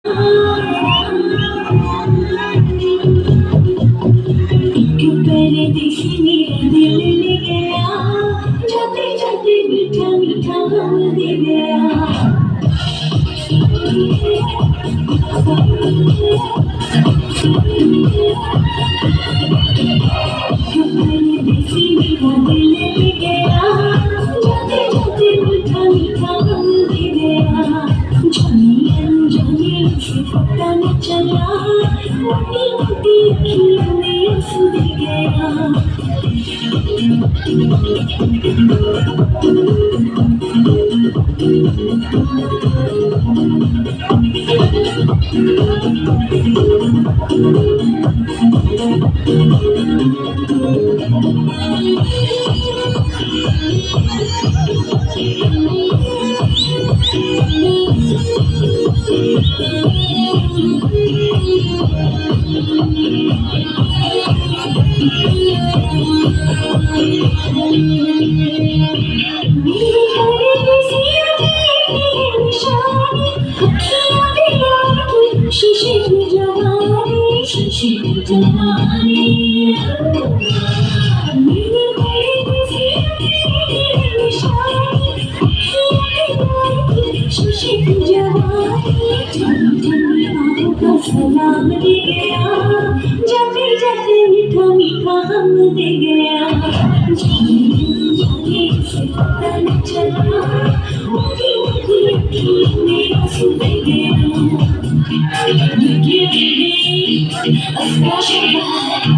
परदेसी मेरा दिल ले गया, जाते जाते मीठा मीठा गम दे गया। परदेसी मेरा दिल ले गया, जाते जाते मीठा मीठा गम दे गया। जाने अनजाने से पता न चला, मोटी मोटी अखियों में आंसू दे गया। शीशे की जवानी मेरे बड़े शीशे की जवानी आंखों का सलाम दे गया, जाते जाते मीठा मीठा गम दे गया। जाने से पता न चला, मोटी मोटी अखियों में आंसू दे गया। You give me a special vibe,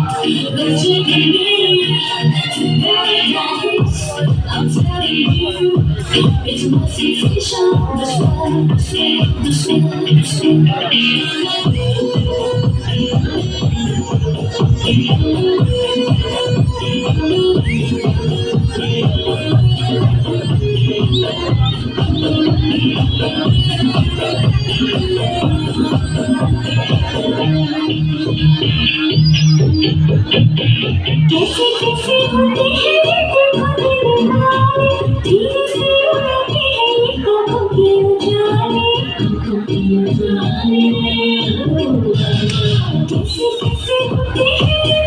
but you give me to paradise. I'm telling you, it's my sensation. That's why I say, कैसे कैसे होते हैं ये तुम्हारे धीरे से उड़ाते हैं ये आँखों के उजाले, आँखों के उजाले। कैसे कैसे होते हैं ये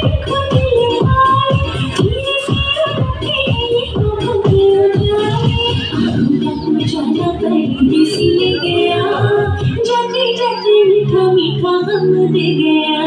धीरे से उड़ाते हैं ये आँखों के उजाले। जाना परदेसी ले गया, जाते जाते मीठा मीठा गम दे गया।